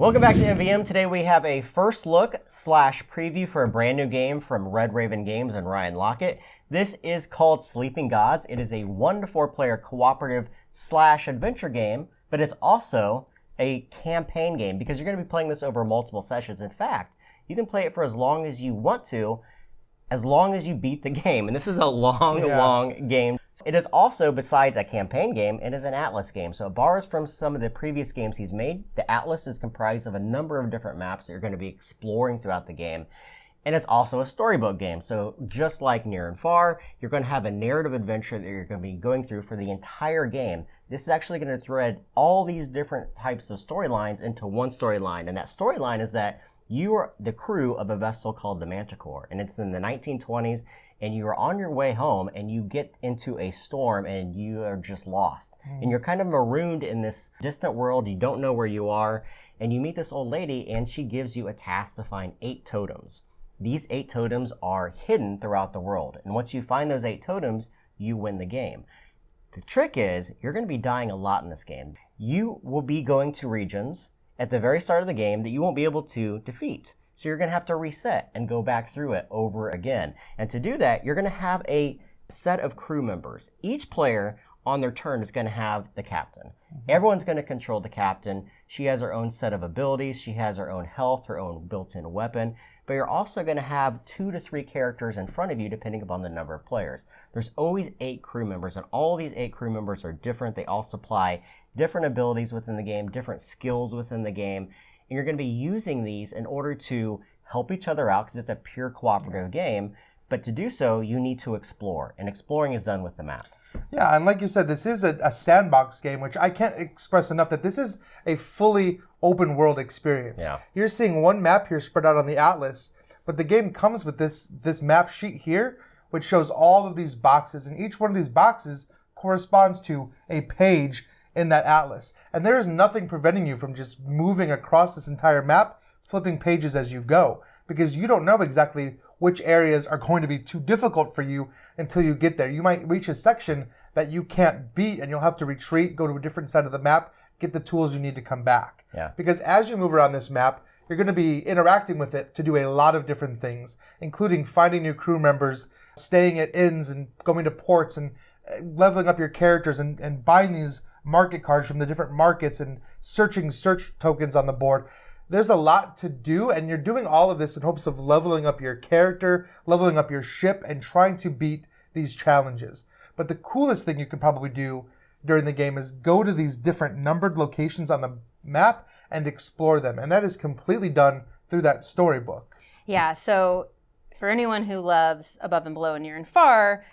Welcome back to MVM. Today we have a first look / preview for a brand new game from Red Raven Games and Ryan Lockett. This is called Sleeping Gods. It is a 1 to 4 player cooperative / adventure game, but it's also a campaign game because you're going to be playing this over multiple sessions. In fact, you can play it for as long as you want to, as long as you beat the game. And this is a long game. It is also, besides a campaign game, it is an Atlas game. So it borrows from some of the previous games he's made. The Atlas is comprised of a number of different maps that you're going to be exploring throughout the game. And it's also a storybook game. So just like Near and Far, you're going to have a narrative adventure that you're going to be going through for the entire game. This is actually going to thread all these different types of storylines into one storyline. And that storyline is that you are the crew of a vessel called the Manticore, and it's in the 1920s, and you are on your way home, and you get into a storm, and you are just lost. And you're kind of marooned in this distant world. You don't know where you are, and you meet this old lady, and she gives you a task to find 8 totems. These 8 totems are hidden throughout the world, and once you find those 8 totems, you win the game. The trick is, you're going to be dying a lot in this game. You will be going to regions at the very start of the game that you won't be able to defeat. So you're going to have to reset and go back through it over again. And to do that, you're going to have a set of crew members. Each player on their turn is going to have the captain. Everyone's going to control the captain. She has her own set of abilities. She has her own health, her own built-in weapon. But you're also going to have 2 to 3 characters in front of you depending upon the number of players. There's always 8 crew members, and all these 8 crew members are different. They all supply different abilities within the game, different skills within the game. And you're going to be using these in order to help each other out because it's a pure cooperative game. But to do so, you need to explore. And exploring is done with the map. Yeah, and like you said, this is a sandbox game, which I can't express enough that this is a fully open world experience. Yeah. You're seeing one map here spread out on the Atlas, but the game comes with this map sheet here, which shows all of these boxes, and each one of these boxes corresponds to a page in that Atlas. And there is nothing preventing you from just moving across this entire map, flipping pages as you go, because you don't know exactly which areas are going to be too difficult for you until you get there. You might reach a section that you can't beat, and you'll have to retreat, go to a different side of the map, get the tools you need to come back. Yeah. Because as you move around this map, you're going to be interacting with it to do a lot of different things, including finding new crew members, staying at inns and going to ports, and leveling up your characters and buying these market cards from the different markets and searching search tokens on the board. There's a lot to do, and you're doing all of this in hopes of leveling up your character, leveling up your ship, and trying to beat these challenges. But the coolest thing you can probably do during the game is go to these different numbered locations on the map and explore them. And that is completely done through that storybook. Yeah, so for anyone who loves Above and Below and Near and Far,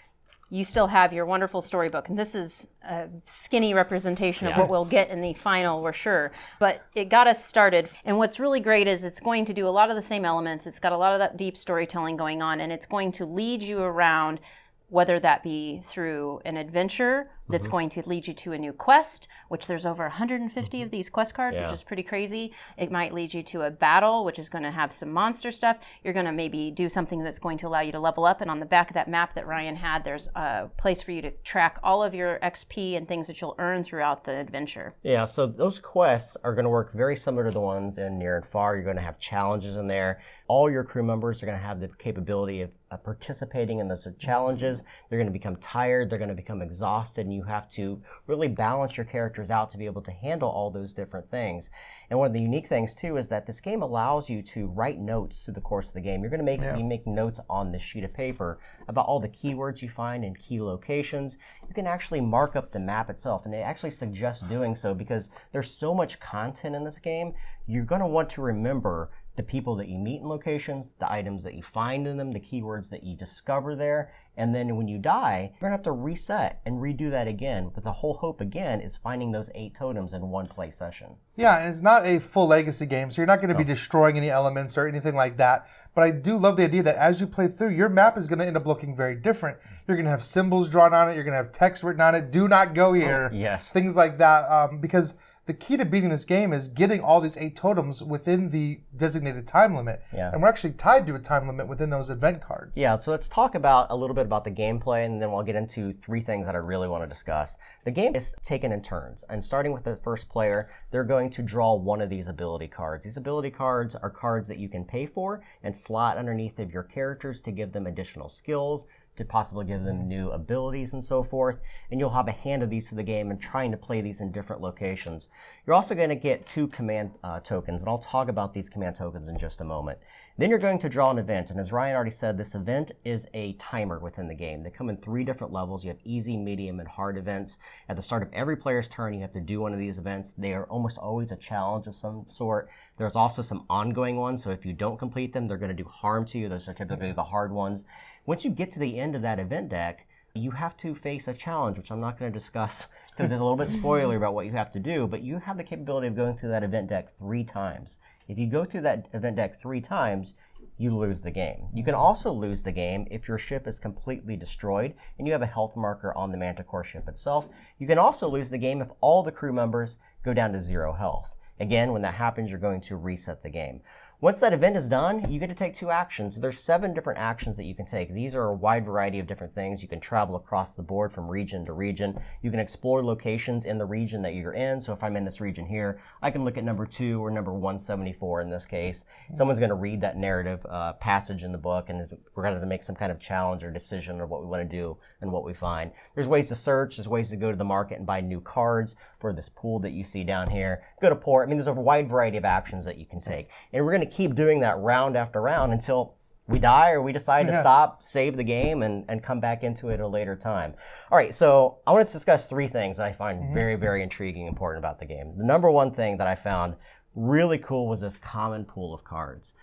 you still have your wonderful storybook. And this is a skinny representation of what we'll get in the final, we're sure. But it got us started. And what's really great is it's going to do a lot of the same elements. It's got a lot of that deep storytelling going on, and it's going to lead you around, whether that be through an adventure that's going to lead you to a new quest, which there's over 150 of these quest cards, which is pretty crazy. It might lead you to a battle, which is going to have some monster stuff. You're going to maybe do something that's going to allow you to level up. And on the back of that map that Ryan had, there's a place for you to track all of your XP and things that you'll earn throughout the adventure. Yeah, so those quests are going to work very similar to the ones in Near and Far. You're going to have challenges in there. All your crew members are going to have the capability of participating in those challenges. They're going to become tired. They're going to become exhausted, and you have to really balance your characters out to be able to handle all those different things. And one of the unique things too is that this game allows you to write notes through the course of the game. You're going to be making notes on this sheet of paper about all the keywords you find in key locations. You can actually mark up the map itself, and it actually suggests doing so because there's so much content in this game. You're going to want to remember the people that you meet in locations, the items that you find in them, the keywords that you discover there, and then when you die, you're going to have to reset and redo that again. But the whole hope, again, is finding those 8 totems in one play session. Yeah, and it's not a full legacy game, so you're not going to be destroying any elements or anything like that. But I do love the idea that as you play through, your map is going to end up looking very different. You're going to have symbols drawn on it. You're going to have text written on it. Do not go here. Yes. Things like that, because the key to beating this game is getting all these 8 totems within the designated time limit. Yeah. And we're actually tied to a time limit within those event cards. Yeah, so let's talk about a little bit about the gameplay, and then we'll get into 3 things that I really want to discuss. The game is taken in turns, and starting with the first player, they're going to draw one of these ability cards. These ability cards are cards that you can pay for and slot underneath of your characters to give them additional skills, to possibly give them new abilities and so forth. And you'll have a hand of these to the game and trying to play these in different locations. You're also going to get 2 command tokens, and I'll talk about these command tokens in just a moment. Then you're going to draw an event, and as Ryan already said, this event is a timer within the game. They come in 3 different levels. You have easy, medium, and hard events. At the start of every player's turn, you have to do one of these events. They are almost always a challenge of some sort. There's also some ongoing ones, so if you don't complete them, they're going to do harm to you. Those are typically the hard ones. Once you get to the end of that event deck, you have to face a challenge, which I'm not going to discuss because it's a little bit spoiler about what you have to do, but you have the capability of going through that event deck 3 times. If you go through that event deck 3 times, you lose the game. You can also lose the game if your ship is completely destroyed and you have a health marker on the Manticore ship itself. You can also lose the game if all the crew members go down to 0 health. Again, when that happens, you're going to reset the game. Once that event is done, you get to take 2 actions. There's 7 different actions that you can take. These are a wide variety of different things. You can travel across the board from region to region. You can explore locations in the region that you're in. So if I'm in this region here, I can look at number 2 or number 174 in this case. Someone's going to read that narrative passage in the book, and we're going to make some kind of challenge or decision or what we want to do and what we find. There's ways to search. There's ways to go to the market and buy new cards for this pool that you see down here. Go to port. I mean, there's a wide variety of actions that you can take. And we're going to keep doing that round after round until we die or we decide to stop, save the game, and come back into it at a later time. All right, so I want to discuss 3 things that I find very, very intriguing and important about the game. The number 1 thing that I found really cool was this common pool of cards.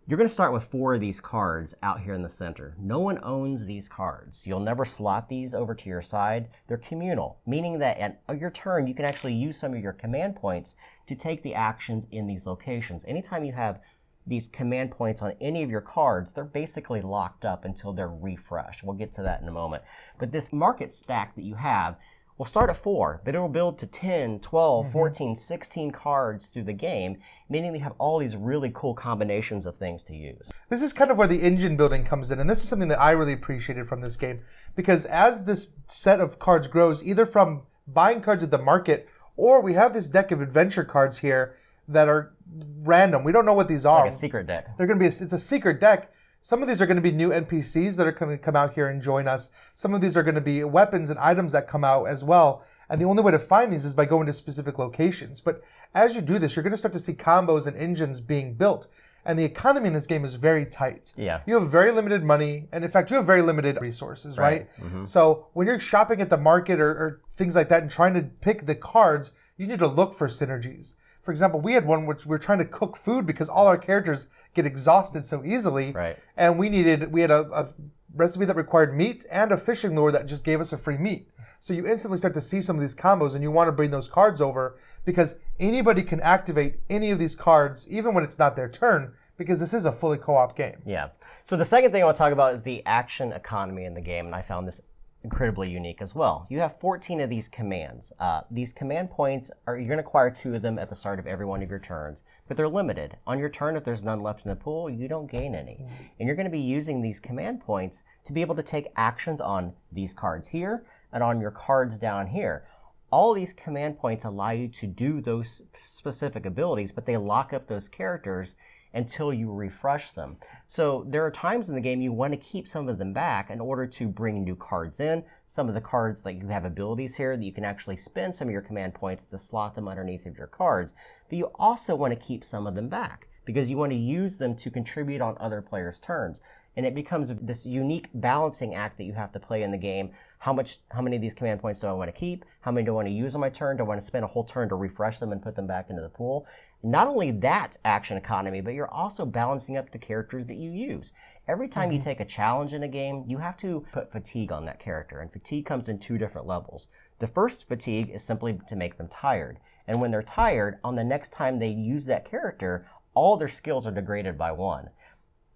You're going to start with 4 of these cards out here in the center. No one owns these cards. You'll never slot these over to your side. They're communal, meaning that at your turn, you can actually use some of your command points to take the actions in these locations. Anytime you have these command points on any of your cards, they're basically locked up until they're refreshed. We'll get to that in a moment. But this market stack that you have will start at 4, but it will build to 10, 12, 14, 16 cards through the game, meaning you have all these really cool combinations of things to use. This is kind of where the engine building comes in, and this is something that I really appreciated from this game, because as this set of cards grows, either from buying cards at the market, or we have this deck of adventure cards here that are random. We don't know what these are. Like a secret deck. They're going to be it's a secret deck. Some of these are going to be new NPCs that are going to come out here and join us. Some of these are going to be weapons and items that come out as well. And the only way to find these is by going to specific locations. But as you do this, you're going to start to see combos and engines being built. And the economy in this game is very tight. Yeah. You have very limited money. And in fact, you have very limited resources, right? So when you're shopping at the market or things like that and trying to pick the cards, you need to look for synergies. For example, we had one which we were trying to cook food because all our characters get exhausted so easily. Right. And we had a recipe that required meat and a fishing lure that just gave us a free meat. So you instantly start to see some of these combos and you want to bring those cards over because anybody can activate any of these cards even when it's not their turn because this is a fully co-op game. Yeah. So the second thing I want to talk about is the action economy in the game, and I found this incredibly unique as well. You have 14 of these commands. These command points you're going to acquire 2 of them at the start of every one of your turns, but they're limited. On your turn, if there's none left in the pool, you don't gain any. And you're going to be using these command points to be able to take actions on these cards here and on your cards down here. All these command points allow you to do those specific abilities, but they lock up those characters until you refresh them. So there are times in the game you want to keep some of them back in order to bring new cards in. Some of the cards, like you have abilities here that you can actually spend some of your command points to slot them underneath of your cards. But you also want to keep some of them back because you want to use them to contribute on other players' turns. And it becomes this unique balancing act that you have to play in the game. How many of these command points do I want to keep? How many do I want to use on my turn? Do I want to spend a whole turn to refresh them and put them back into the pool? Not only that action economy, but you're also balancing up the characters that you use. Every time you take a challenge in a game, you have to put fatigue on that character. And fatigue comes in 2 different levels. The first fatigue is simply to make them tired. And when they're tired, on the next time they use that character, all their skills are degraded by 1.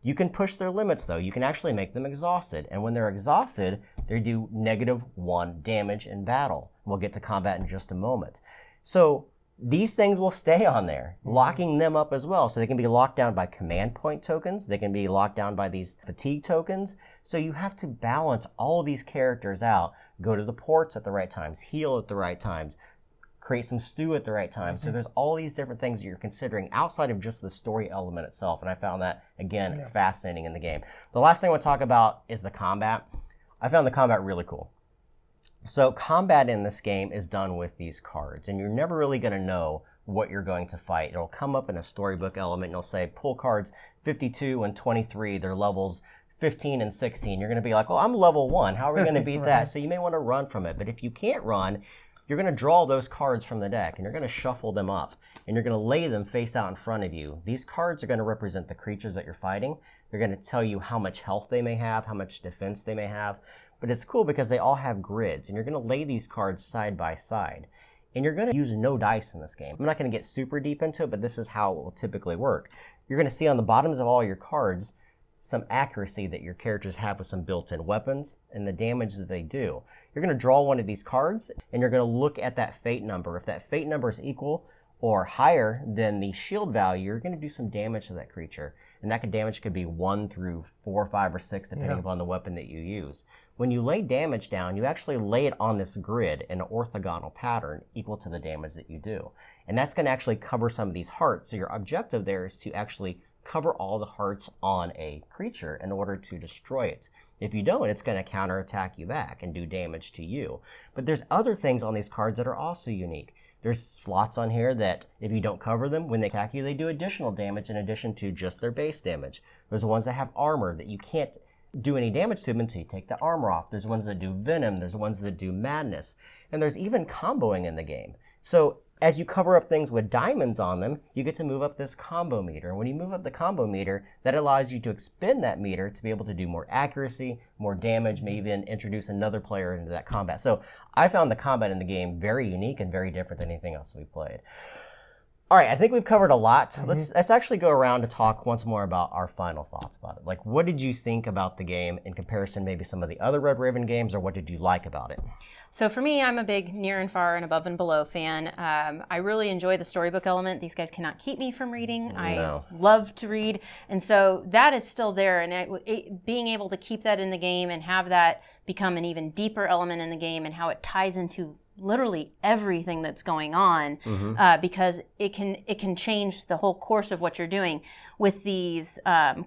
You can push their limits, though. You can actually make them exhausted. And when they're exhausted, they do -1 damage in battle. We'll get to combat in just a moment. So these things will stay on there, locking them up as well. So they can be locked down by command point tokens. They can be locked down by these fatigue tokens. So you have to balance all of these characters out, go to the ports at the right times, heal at the right times, create some stew at the right time. So there's all these different things that you're considering outside of just the story element itself. And I found that, again, fascinating in the game. The last thing I want to talk about is the combat. I found the combat really cool. So combat in this game is done with these cards, and you're never really going to know what you're going to fight. It'll come up in a storybook element, and it'll say, pull cards 52 and 23, they're levels 15 and 16. You're going to be like, oh, I'm level 1. How are we going to beat that? So you may want to run from it. But if you can't run, you're going to draw those cards from the deck, and you're going to shuffle them up, and you're going to lay them face out in front of you. These cards are going to represent the creatures that you're fighting. They're going to tell you how much health they may have, how much defense they may have. But it's cool because they all have grids, and you're going to lay these cards side by side. And you're going to use no dice in this game. I'm not going to get super deep into it, but this is how it will typically work. You're going to see on the bottoms of all your cards some accuracy that your characters have with some built-in weapons and the damage that they do. You're going to draw one of these cards, and you're going to look at that fate number. If that fate number is equal or higher than the shield value, you're going to do some damage to that creature. And that damage could be 1 through 4, 5, or 6, depending upon the weapon that you use. When you lay damage down, you actually lay it on this grid in an orthogonal pattern equal to the damage that you do. And that's going to actually cover some of these hearts. So your objective there is to actually cover all the hearts on a creature in order to destroy it. If you don't, it's going to counterattack you back and do damage to you. But there's other things on these cards that are also unique. There's slots on here that if you don't cover them, when they attack you, they do additional damage in addition to just their base damage. There's the ones that have armor that you can't do any damage to them until you take the armor off. There's ones that do venom. There's ones that do madness. And there's even comboing in the game. So as you cover up things with diamonds on them, you get to move up this combo meter. And when you move up the combo meter, that allows you to expend that meter to be able to do more accuracy, more damage, maybe even introduce another player into that combat. So I found the combat in the game very unique and very different than anything else we played. All right, I think we've covered a lot. Let's actually go around to talk once more about our final thoughts about it. Like, what did you think about the game in comparison maybe some of the other Red Raven games, or what did you like about it? So for me, I'm a big Near and Far and Above and Below fan. I really enjoy the storybook element. These guys cannot keep me from reading. No. I love to read. And so that is still there. And being able to keep that in the game and have that become an even deeper element in the game and how it ties into literally everything that's going on, because it can change the whole course of what you're doing. With these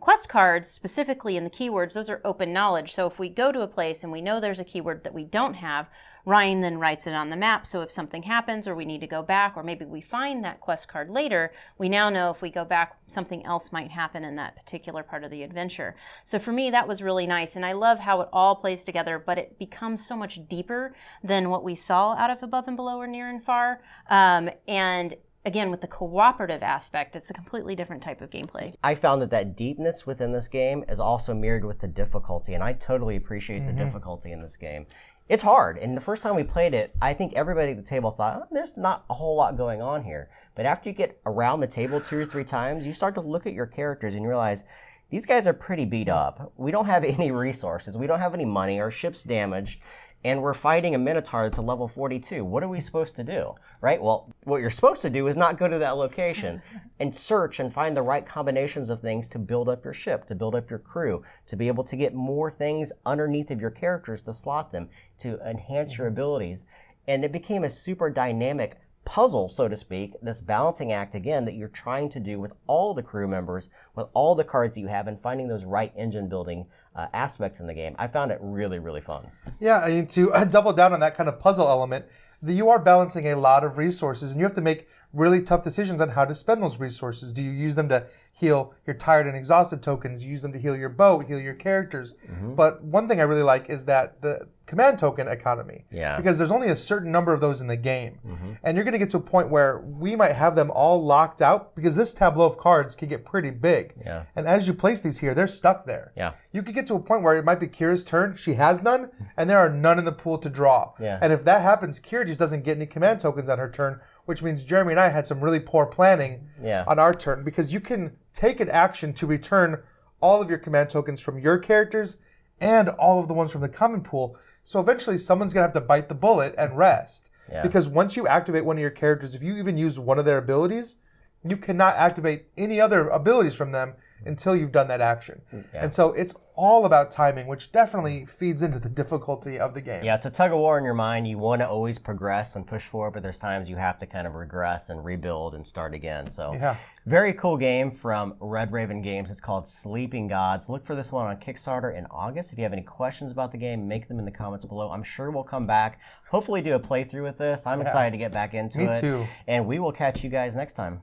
quest cards, specifically in the keywords, those are open knowledge. So if we go to a place and we know there's a keyword that we don't have, Ryan then writes it on the map. So if something happens or we need to go back, or maybe we find that quest card later, we now know if we go back, something else might happen in that particular part of the adventure. So for me, that was really nice. And I love how it all plays together, but it becomes so much deeper than what we saw out of Above and Below or Near and Far. And again, with the cooperative aspect, it's a completely different type of gameplay. I found that deepness within this game is also mirrored with the difficulty, and I totally appreciate the difficulty in this game. It's hard, and the first time we played it, I think everybody at the table thought, oh, there's not a whole lot going on here. But after you get around the table 2 or 3 times, you start to look at your characters and you realize, these guys are pretty beat up. We don't have any resources. We don't have any money. Our ship's damaged. And we're fighting a Minotaur that's a level 42. What are we supposed to do, right? Well, what you're supposed to do is not go to that location and search and find the right combinations of things to build up your ship, to build up your crew, to be able to get more things underneath of your characters to slot them, to enhance your abilities. And it became a super dynamic puzzle, so to speak, this balancing act, again, that you're trying to do with all the crew members, with all the cards that you have, and finding those right engine building aspects in the game. I found it really, really fun. Yeah, I mean, to double down on that kind of puzzle element, you are balancing a lot of resources, and you have to make really tough decisions on how to spend those resources. Do you use them to heal your tired and exhausted tokens? You use them to heal your boat, heal your characters. But one thing I really like is that the command token economy. Yeah. Because there's only a certain number of those in the game. And you're going to get to a point where we might have them all locked out, because this tableau of cards can get pretty big. Yeah. And as you place these here, they're stuck there. Yeah. You could get to a point where it might be Kira's turn. She has none, and there are none in the pool to draw. Yeah. And if that happens, Kira just doesn't get any command tokens on her turn, which means Jeremy and I had some really poor planning on our turn, because you can take an action to return all of your command tokens from your characters and all of the ones from the common pool. So eventually someone's going to have to bite the bullet and rest. Yeah. Because once you activate one of your characters, if you even use one of their abilities, you cannot activate any other abilities from them until you've done that action. Yeah. And so it's all about timing, which definitely feeds into the difficulty of the game. Yeah, it's a tug of war in your mind. You want to always progress and push forward, but there's times you have to kind of regress and rebuild and start again. So, very cool game from Red Raven Games. It's called Sleeping Gods. Look for this one on Kickstarter in August. If you have any questions about the game, make them in the comments below. I'm sure we'll come back, hopefully do a playthrough with this. I'm excited to get back into it. Me too. And we will catch you guys next time.